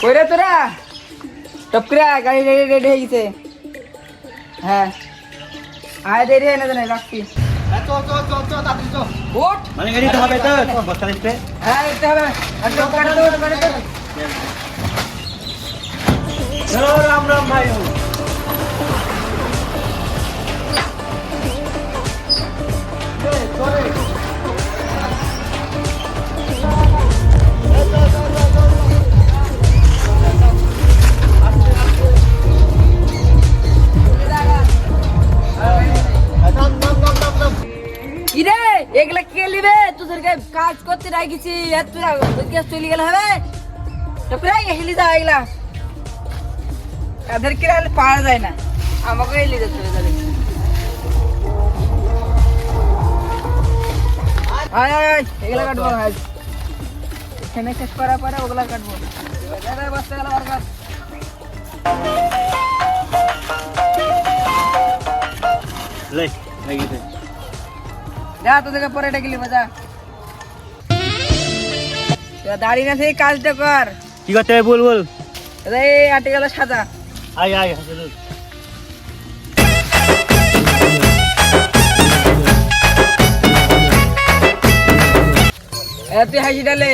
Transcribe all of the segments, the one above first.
কই রে তোরা টপকরা গাড়ি রেডি হয়ে গেছে। হ্যাঁ আয় দেরি হয় না জানাই রাখছি। উঠ মানে গাড়ি তো হবে তো বস্তা দিতে। হ্যাঁ দেখতে হবে। আর টপকাটা তো মানে তো চলো রাম রাম ভাই। কিরে এগুলা কে লিবে? তোদেরকে কাজ করতে রাখিছি আর তোরা ওদিকে চলে গেলে হবে? টপকরা হেলি যা এগুলা তাদের কি রাখলে পাওয়া যায় না, আমাকে হেলি যেতে হবে তাদের। আয় আয় আয় এগুলা কাটবো আজ এখানে শেষ করার পরে ওগুলা কাটবো। বসতে গেল আর কাজ লে লাগিতে যা তোদেরকে পরে ডেকে বাজা। দাঁড়িয়ে না থেকে কাজটা কর। কি করতে হবে বল বল। এই আটে গেল সাজা। আয় আয় হাসে তুই হাসি ডালে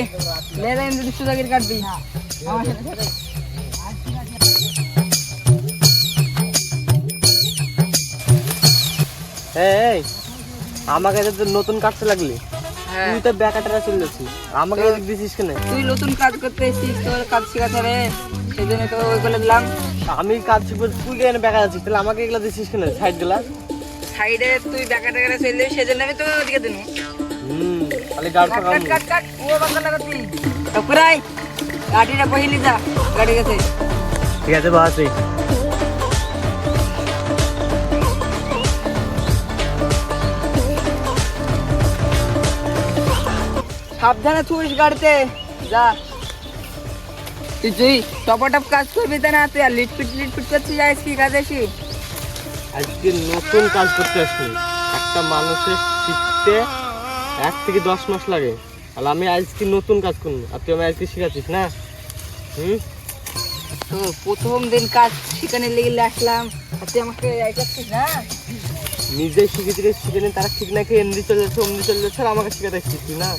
লে দেন যদি সুজাগির কাটবি আমার সাথে। এই আমাকে তো নতুন কাটতে লাগলি। হ্যাঁ তুই তো ব্যাকাটারা চলে যাচ্ছিস, আমাকে এদিক দিছিস কেন? তুই নতুন কাজ করতে এসেছিস, তোর কাজ শেখাতে হবে সেই জন্য তো ওইগুলো দিলাম। আমি কাজ শিখবো, তুই কেন বেকার আছিস? তাহলে আমাকে এগুলা দিছিস কেন সাইড গুলা? সাইডে তুই বেকা টেকা চলে সেই জন্য আমি তো ওদিকে দিন। তাহলে গাড় কাট পাকাম। কাট কাট কাট ও বাঙ্গা লাগাতি টপকরাই গাড়িটা বহিলি যা গাড়ি গেছে। ঠিক আছে বাস এই সাবধানে থুইস গাড়িতে যা। তুই টপাটপ কাজ করবি তাই না? তুই আর লিটপিট করছিস যাইস কি কাজ আসি? আজকে নতুন কাজ করতে আসছি। একটা মানুষের শিখতে 1 থেকে 10 মাস লাগে, আর আমি আজকে নতুন কাজ করবো আর তুই আমি আজকে শিখাচ্ছিস না? তো প্রথম দিন কাজ শিখানে লেগে আসলাম আর তুই আমাকে এই করছিস না? নিজে শিখে নিন, তারা ঠিক না খেয়ে এমনি চলে যাচ্ছে অমনি চলে যাচ্ছে, আর আমাকে শিখাতে আসছিস তুই না?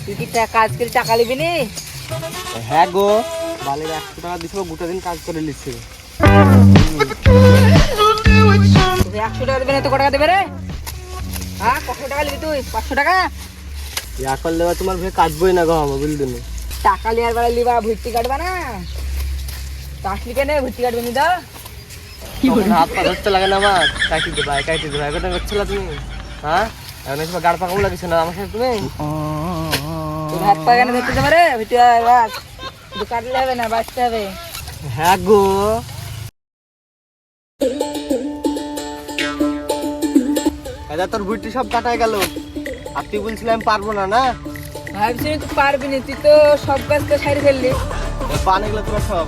তুই কি কাজ করে টাকা নিবি নি? হ্যাঁ গো, বালের 100 টাকা দিছিল, গোটা দিন কাজ করে নিচ্ছে। তুই 100 টাকা দেবে না তো কত টাকা দেবে রে? হ্যাঁ কত টাকা নিবি তুই? 500 টাকা? ইয়া করলে বা তোমার ভাই কাটবই না গো আমার বুঝলি না। টাকা লিয়ার বেলা লিবা ভর্তি কাটবা না? টাকলি কেন ভর্তি কাটবে নি দা? তখন হাত পা ধরতে লাগে না আমার? কাটি দে ভাই কথা করছিল তুমি? হ্যাঁ এখন এসব গাড় পাকামো লাগিস না আমার সাথে তুমি? তোর হাত পা কেন ধরতে যাবে রে? ভর্তি বাস শুধু কাটলে হবে না, বাঁচতে হবে। হ্যাঁ গো দাদা, তোর ভুইটি সব কাটাই গেল আর তুই বলছিলাম আমি পারবো না না? ভাবছি তুই পারবি না, তুই তো সব কাজ তো সারি ফেললি। বান এগুলো তোরা সব